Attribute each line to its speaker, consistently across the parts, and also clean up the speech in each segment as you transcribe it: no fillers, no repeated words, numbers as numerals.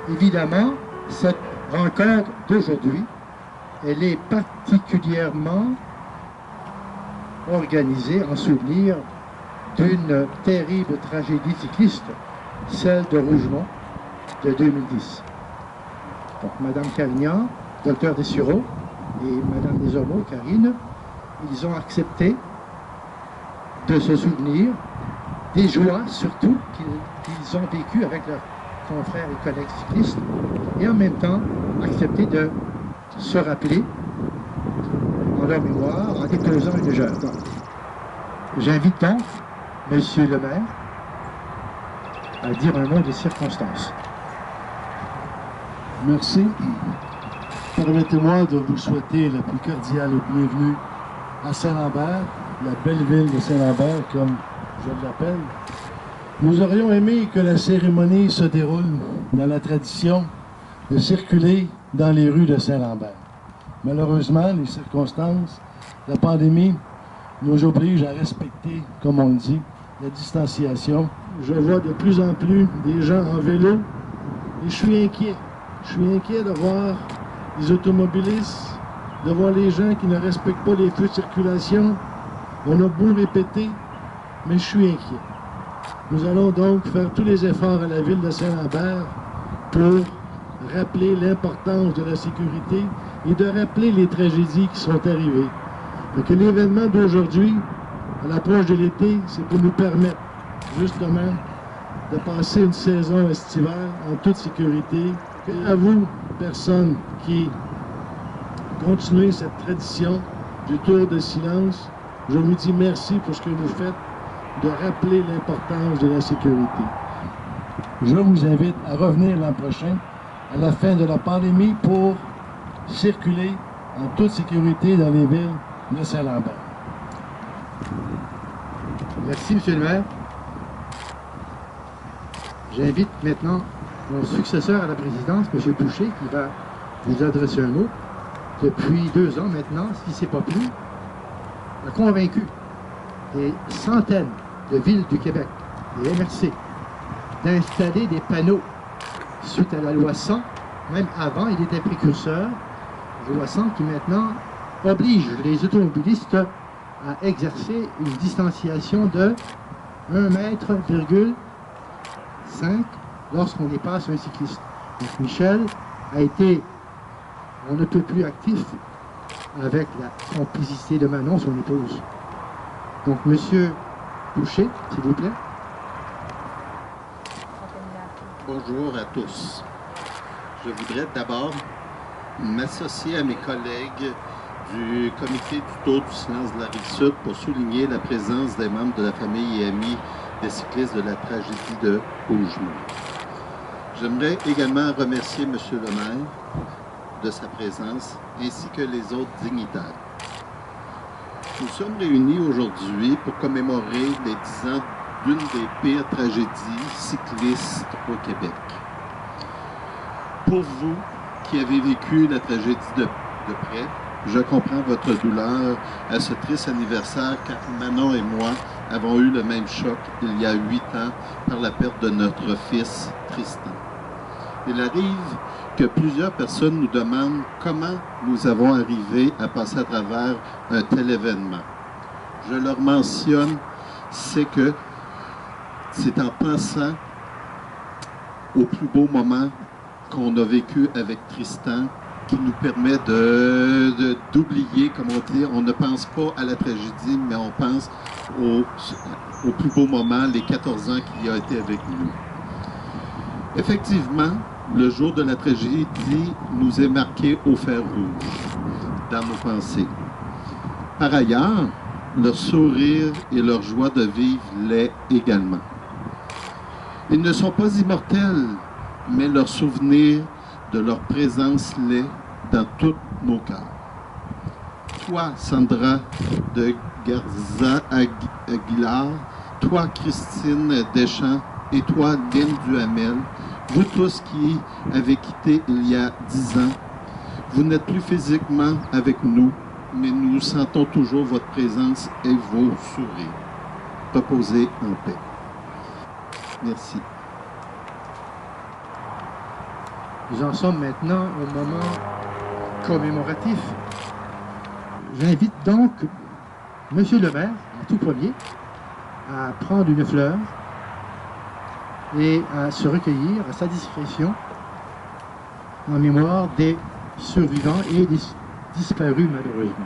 Speaker 1: Évidemment, cette rencontre d'aujourd'hui, elle est particulièrement organisée en souvenir d'une terrible tragédie cycliste, celle de Rougemont de 2010. Donc, Mme Cavignan, Dr Dessureau et Mme Desormeaux, Karine, ils ont accepté de se souvenir des joies, surtout, qu'ils ont vécues avec leurs confrères et collègues cyclistes, et en même temps accepté de se rappeler en leur mémoire en déposant une jeune. J'invite donc Monsieur le maire à dire un mot des circonstances.
Speaker 2: Merci. Permettez-moi de vous souhaiter la plus cordiale bienvenue à Saint-Lambert, la belle ville de Saint-Lambert, comme je l'appelle. Nous aurions aimé que la cérémonie se déroule dans la tradition de circuler dans les rues de Saint-Lambert. Malheureusement, les circonstances, la pandémie, nous obligent à respecter, comme on le dit, la distanciation. Je vois de plus en plus des gens en vélo et je suis inquiet. Je suis inquiet de voir les automobilistes, de voir les gens qui ne respectent pas les feux de circulation. On a beau répéter, mais je suis inquiet. Nous allons donc faire tous les efforts à la ville de Saint-Lambert pour rappeler l'importance de la sécurité et de rappeler les tragédies qui sont arrivées. Donc, l'événement d'aujourd'hui, à l'approche de l'été, c'est pour nous permettre justement de passer une saison estivale en toute sécurité. À vous, personnes qui continuez cette tradition du tour de silence, je vous dis merci pour ce que vous faites, de rappeler l'importance de la sécurité. Je vous invite à revenir l'an prochain, à la fin de la pandémie, pour circuler en toute sécurité dans les villes de Saint-Lambert.
Speaker 1: Merci, Monsieur le maire. J'invite maintenant mon successeur à la présidence, M. Boucher, qui va vous adresser un mot. Depuis 2 ans maintenant, si ce n'est pas plus, a convaincu des centaines de villes du Québec, des MRC, d'installer des panneaux suite à la loi 100. Même avant, il était précurseur. La loi 100 qui maintenant oblige les automobilistes à exercer une distanciation de 1,5 mètre lorsqu'on dépasse un cycliste. Donc Michel a été, on ne peut plus actif avec la complicité de Manon, son épouse. Donc Monsieur Boucher, s'il vous plaît.
Speaker 3: Bonjour à tous. Je voudrais d'abord m'associer à mes collègues du comité du Tour du silence de la Rive-Sud pour souligner la présence des membres de la famille et amis des cyclistes de la tragédie de Rougemont. J'aimerais également remercier M. le maire de sa présence ainsi que les autres dignitaires. Nous sommes réunis aujourd'hui pour commémorer les 10 ans d'une des pires tragédies cyclistes au Québec. Pour vous qui avez vécu la tragédie de près, je comprends votre douleur à ce triste anniversaire car Manon et moi avons eu le même choc il y a 8 ans par la perte de notre fils Tristan. Il arrive que plusieurs personnes nous demandent comment nous avons arrivé à passer à travers un tel événement. Je leur mentionne, c'est que c'est en pensant au plus beau moment qu'on a vécu avec Tristan qui nous permet d'oublier, comme on dit, on ne pense pas à la tragédie, mais on pense au plus beau moment, les 14 ans qu'il a été avec nous. Effectivement, le jour de la tragédie nous est marqué au fer rouge dans nos pensées. Par ailleurs, leur sourire et leur joie de vivre l'est également. Ils ne sont pas immortels, mais leur souvenir de leur présence l'est dans tous nos cœurs. Toi, Sandra de Garza Aguilar, toi, Christine Deschamps, et toi, Lynn Duhamel, vous tous qui avez quitté il y a 10 ans, vous n'êtes plus physiquement avec nous, mais nous sentons toujours votre présence et vos sourires. Reposez en paix. Merci.
Speaker 1: Nous en sommes maintenant au moment commémoratif. J'invite donc Monsieur le maire, en tout premier, à prendre une fleur et à se recueillir à sa discrétion en mémoire des survivants et des disparus malheureusement.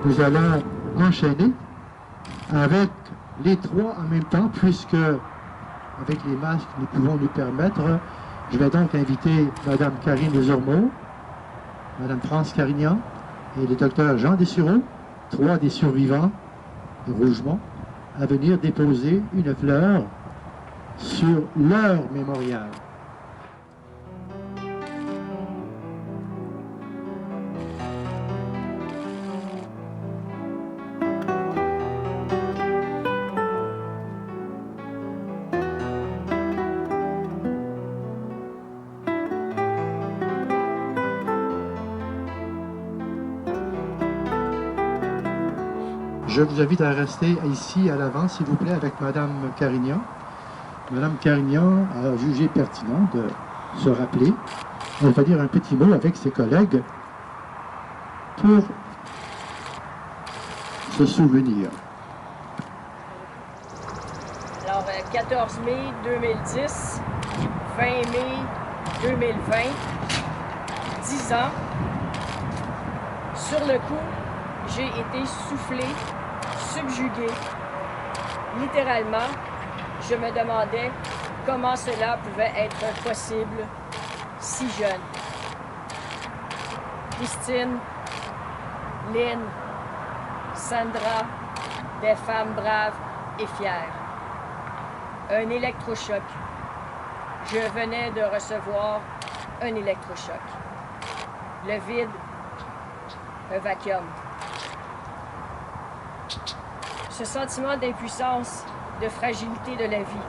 Speaker 1: Nous allons enchaîner avec les trois en même temps, puisque avec les masques, nous pouvons nous permettre. Je vais donc inviter Mme Karine Desormeaux, Mme France Carignan et le docteur Jean Dessureau, trois des survivants de Rougemont, à venir déposer une fleur sur leur mémorial. Je vous invite à rester ici à l'avant, s'il vous plaît, avec Mme Carignan. Mme Carignan a jugé pertinent de se rappeler. Elle va dire un petit mot avec ses collègues pour se souvenir.
Speaker 4: Alors, 14 mai 2010, 20 mai 2020, 10 ans. Sur le coup, j'ai été soufflé, subjugué. Littéralement, je me demandais comment cela pouvait être possible si jeune. Christine, Lynn, Sandra, des femmes braves et fières. Un électrochoc. Je venais de recevoir un électrochoc. Le vide, un vacuum. Ce sentiment d'impuissance, de fragilité de la vie.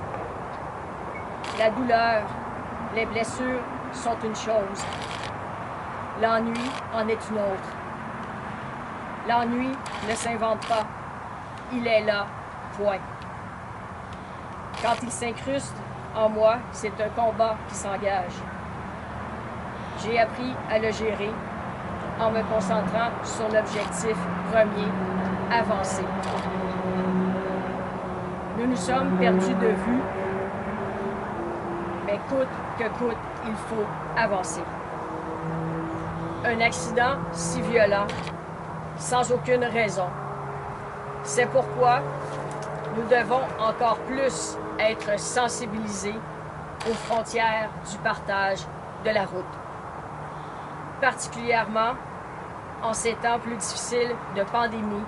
Speaker 4: La douleur, les blessures sont une chose. L'ennui en est une autre. L'ennui ne s'invente pas. Il est là, point. Quand il s'incruste en moi, c'est un combat qui s'engage. J'ai appris à le gérer en me concentrant sur l'objectif premier, avancer. Nous nous sommes perdus de vue, mais coûte que coûte, il faut avancer. Un accident si violent, sans aucune raison. C'est pourquoi nous devons encore plus être sensibilisés aux frontières du partage de la route. Particulièrement en ces temps plus difficiles de pandémie,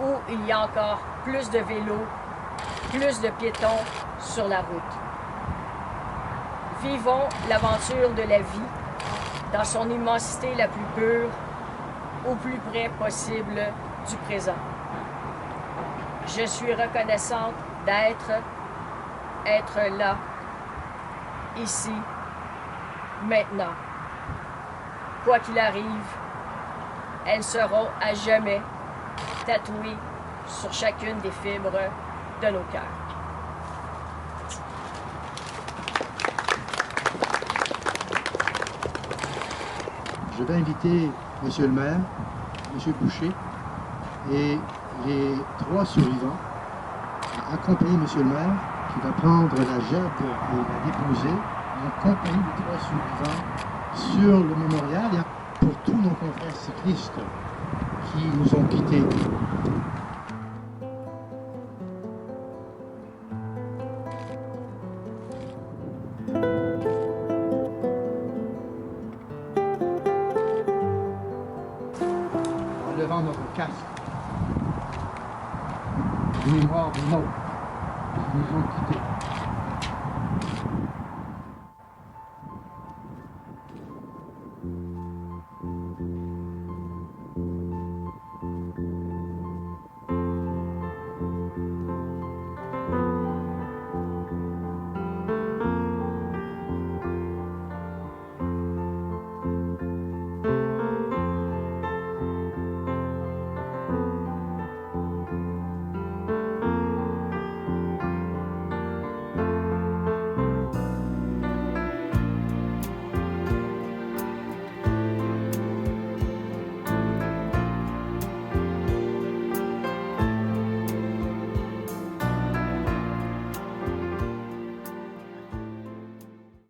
Speaker 4: où il y a encore plus de vélos, plus de piétons sur la route. Vivons l'aventure de la vie dans son immensité la plus pure, au plus près possible du présent. Je suis reconnaissante d'être là, ici, maintenant. Quoi qu'il arrive, elles seront à jamais tatouées sur chacune des fibres de nos cœurs.
Speaker 1: Je vais inviter Monsieur le maire, Monsieur Boucher et les 3 survivants à accompagner Monsieur le maire qui va prendre la jette et la déposer en compagnie des 3 survivants sur le mémorial et pour tous nos confrères cyclistes qui nous ont quittés. En levant notre casque, mémoire des nôtres qui nous ont quittés.